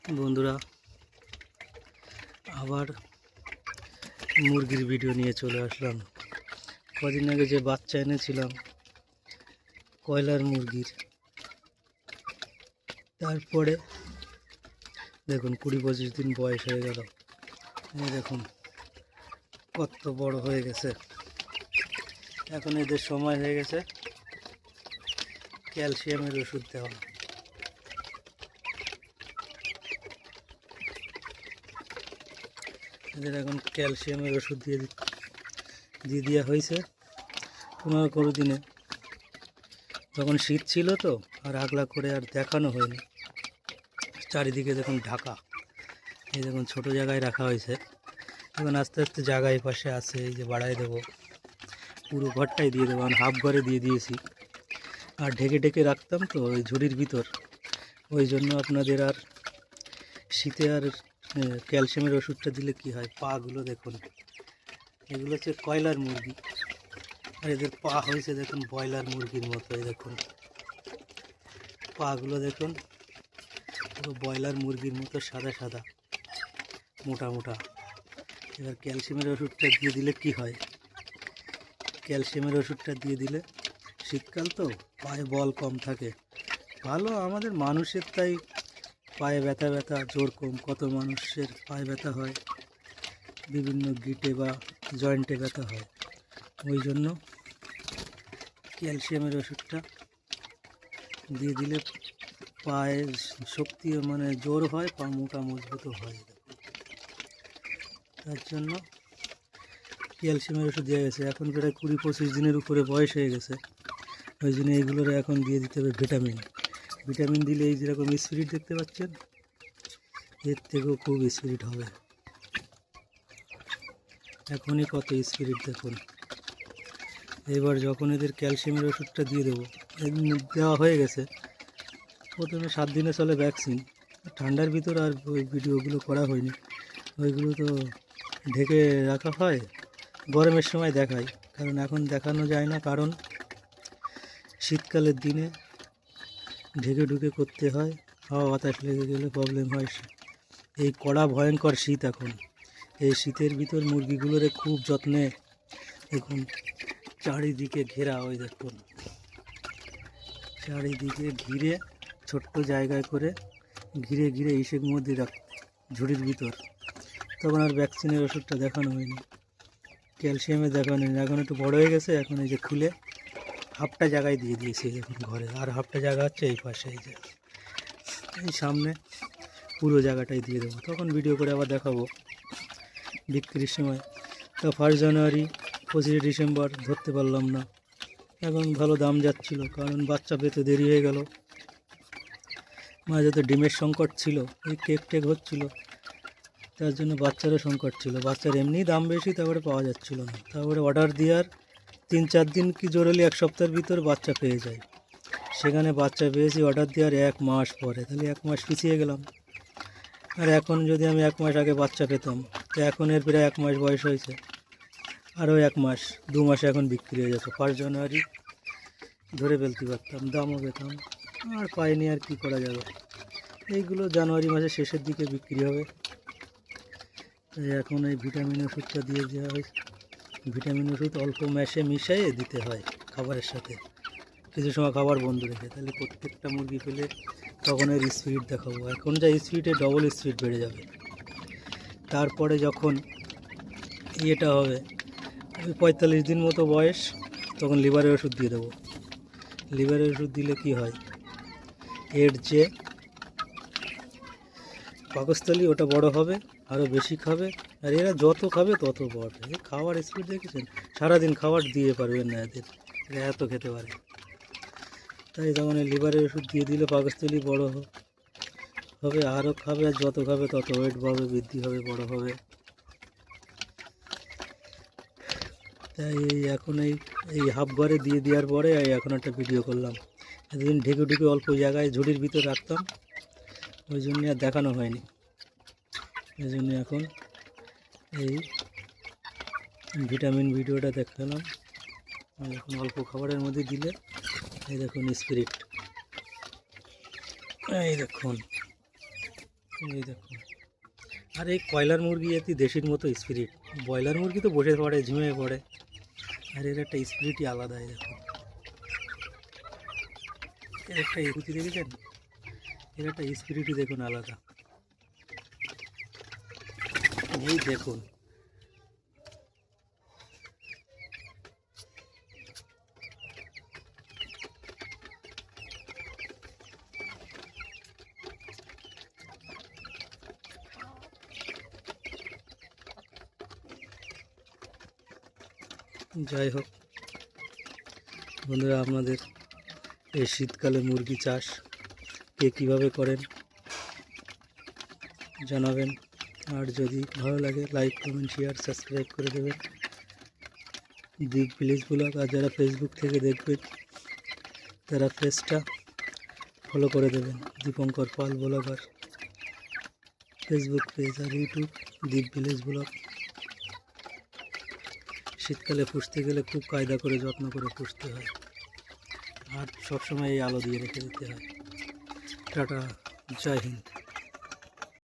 বন্ধুরা, আবার মুরগির ভিডিও নিয়ে চলে আসলাম। কদিন আগে যে বাচ্চা এনেছিলাম কয়লার মুরগির, তারপরে দেখুন 20-25 দিন বয়স হয়ে গেল। এই দেখুন কত বড় হয়ে গেছে। এখন এদের সময় হয়ে গেছে ক্যালসিয়ামের ওষুধ দেওয়া। এদের এখন ক্যালসিয়ামের ওষুধ দিয়ে দেওয়া হয়েছে 15 দিনে। তখন শীত ছিল তো আর আগলা করে আর দেখানো হয়নি। চারিদিকে দেখুন ঢাকা, এই দেখুন ছোট জায়গায় রাখা হয়েছে। এখন আস্তে আস্তে জায়গায় পাশে আছে, এই যে বাড়াই দেবো, পুরো ঘরটাই দিয়ে দেবো। আমি হাফ ঘরে দিয়ে দিয়েছি, আর ঢেকে ঢেকে রাখতাম তো ওই ঝুড়ির ভিতর, ওই জন্য আপনাদের আর শীতে আর ক্যালসিয়ামের ওষুধটা দিলে কি হয়, পাগুলো দেখুন, এগুলো হচ্ছে কয়লার মুরগি, আর এদের পা হয়েছে দেখুন ব্রয়লার মুরগির মতো। এই দেখুন পাগুলো দেখুন, পুরো ব্রয়লার মুরগির মতো সাদা সাদা মোটা মোটা। এবার ক্যালসিয়ামের ওষুধটা দিয়ে দিলে কি হয়, ক্যালসিয়ামের ওষুধটা দিয়ে দিলে শীতকাল তো পায়ে বল কম থাকে, ভালো আমাদের মানুষের, তাই পায়ে ব্যথা ব্যথা জোর কম, কত মানুষের পায়ে ব্যথা হয়, বিভিন্ন গিটে বা জয়েন্টে ব্যথা হয়। ওই জন্য ক্যালসিয়ামের ওষুধটা দিয়ে দিলে পায়ের শক্তি মানে জোর হয়, পা মোটা মজবুত হয়। তার জন্য ক্যালসিয়ামের ওষুধ দেওয়া গেছে। এখন প্রায় 20-25 দিনের উপরে বয়স হয়ে গেছে, ওই জন্য এইগুলোর এখন দিয়ে দিতে হবে ভিটামিন। ভিটামিন দিলে এই যেরকম স্পিরিট দেখতে পাচ্ছেন, এর থেকেও খুব স্পিরিট হবে। এখনই কত স্পিরিট দেখুন। এবার যখন এদের ক্যালসিয়ামের ওষুধটা দিয়ে দেবো, দেওয়া হয়ে গেছে। প্রথমে 7 দিনে চলে ভ্যাকসিন, ঠান্ডার ভিতর আর ওই ভিডিওগুলো করা হয়নি, ওইগুলো তো ঢেকে রাখা হয়, গরমের সময় দেখাই, কারণ এখন দেখানো যায় না, কারণ শীতকালের দিনে ঢেকে ঢুকে করতে হয়, হাওয়া বাতাস লেগে গেলে প্রবলেম হয়। এই কড়া ভয়ঙ্কর শীত এখন, এই শীতের ভিতর মুরগিগুলোরে খুব যত্নে দেখুন চারিদিকে ঘেরা। ওই দেখুন চারিদিকে ঘিরে, ছোট্ট জায়গায় করে ঘিরে ঘিরে ইসের মধ্যে রাখ, ঝুড়ির ভিতর। তখন আর ভ্যাকসিনের ওষুধটা দেখানো হয়নি, ক্যালসিয়ামে দেখানো হয়নি। এখন একটু বড় হয়ে গেছে, এখন এই যে খুলে হাফটা জায়গায় দিয়ে দিয়েছি দেখুন ঘরে, আর হাফটা জায়গা হচ্ছে এই পাশে, এই যে এই সামনে পুরো জায়গাটাই দিয়ে দেবো। তখন ভিডিও করে আবার দেখাবো বিক্রির সময়। তা 1 জানুয়ারি 25 ডিসেম্বর ধরতে পারলাম না, এখন ভালো দাম যাচ্ছিল, কারণ বাচ্চা পেতে দেরি হয়ে গেল। মাঝে তো ডিমের সংকট ছিল, এই কেক টেক হচ্ছিলো, তার জন্য বাচ্চারও সংকট ছিল। বাচ্চার এমনিই দাম বেশি, তারপরে পাওয়া যাচ্ছিল না। তারপরে অর্ডার দেওয়ার 3-4 দিন কি জোরালি 1 সপ্তাহের ভিতর বাচ্চা পেয়ে যায়। সেখানে বাচ্চা পেয়েছি অর্ডার দেওয়ার 1 মাস পরে, তাহলে 1 মাস পিছিয়ে গেলাম। আর এখন যদি আমি 1 মাস আগে বাচ্চা পেতাম, তো এখন এর প্রায় 1 মাস বয়স হয়েছে, আরও 1 মাস 2 মাসে এখন বিক্রি হয়ে যেত। 1 জানুয়ারি ধরে ফেলতে পারতাম, দামও পেতাম, আর পাইনি, আর কি করা যাবে। এইগুলো জানুয়ারি মাসের শেষের দিকে বিক্রি হবে। তাই এখন এই ভিটামিন ওষুধটা দিয়ে দেওয়া হয়। ভিটামিন ওষুধ অল্প ম্যাশে মিশিয়ে দিতে হয় খাবারের সাথে, কিছু সময় খাবার বন্ধ রেখে, তাহলে প্রত্যেকটা মুরগি পেলে তখন এর স্পিড দেখাবো। এখন যা স্পিডে ডবল স্পিড বেড়ে যাবে। তারপরে যখন ইয়েটা হবে, ওই 45 দিন মতো বয়স, তখন লিভারের ওষুধ দিয়ে দেবো। লিভারের ওষুধ দিলে কি হয়, এর যে পাকস্থলী ওটা বড় হবে, আরও বেশি খাবে, আর এরা যত খাবে তত বাড়বে। এই খাওয়ার স্পিড দেখেছেন, সারাদিন খাবার দিয়ে পারবেন না এদের, এরা এত খেতে পারে। তাই তখন লিভারের ওষুধ দিয়ে দিলে পাকস্থলী বড় হবে, আরও খাবে, আর যত খাবে তত ওয়েট বাড়বে, বৃদ্ধি হবে, বড় হবে। তাই এখন এই হাফ ঘরে দিয়ে দেওয়ার পরে এখন একটা ভিডিও করলাম। এতদিন ঢেকে ঢুকে অল্প জায়গায় ঝুড়ির ভিতর রাখতাম, ওই জন্য আর দেখানো হয়নি। এই জন্য এখন এই ভিটামিন ভিডিওটা দেখালাম। এখন অল্প খাবারের মধ্যে দিলে এই দেখুন স্পিরিট, এই দেখুন এই দেখুন, আর এই কয়লার মুরগি এতে দেশির মতো স্পিরিট। ব্রয়লার মুরগি তো বসে পড়ে, ঝিমিয়ে পড়ে, আর এর একটা স্পিরিটই আলাদা। এই দেখুন, এর একটা এগুতি দেখেছেন, এর একটা স্পিরিটই দেখুন আলাদা। এই দেখুন, যাই হোক বন্ধুরা, আপনাদের এই শীতকালে মুরগি চাষ কে কীভাবে করেন জানাবেন। আর যদি ভালো লাগে লাইক, কমেন্ট, শেয়ার, সাবস্ক্রাইব করে দেবেন দীপ ভিলেজ ব্লগ। আর যারা ফেসবুক থেকে দেখবেন তারা পেজটা ফলো করে দেবেন, দীপঙ্কর পাল ব্লগার ফেসবুক পেজ, আর ইউটিউব দীপ ভিলেজ ব্লগ। শীতকালে পুষতে গেলে খুব কায়দা করে যত্ন করে পুষতে হয়, আর সবসময় এই আলো দিয়ে রেখে দিতে হয়। টাটা, জয় হিন্দ।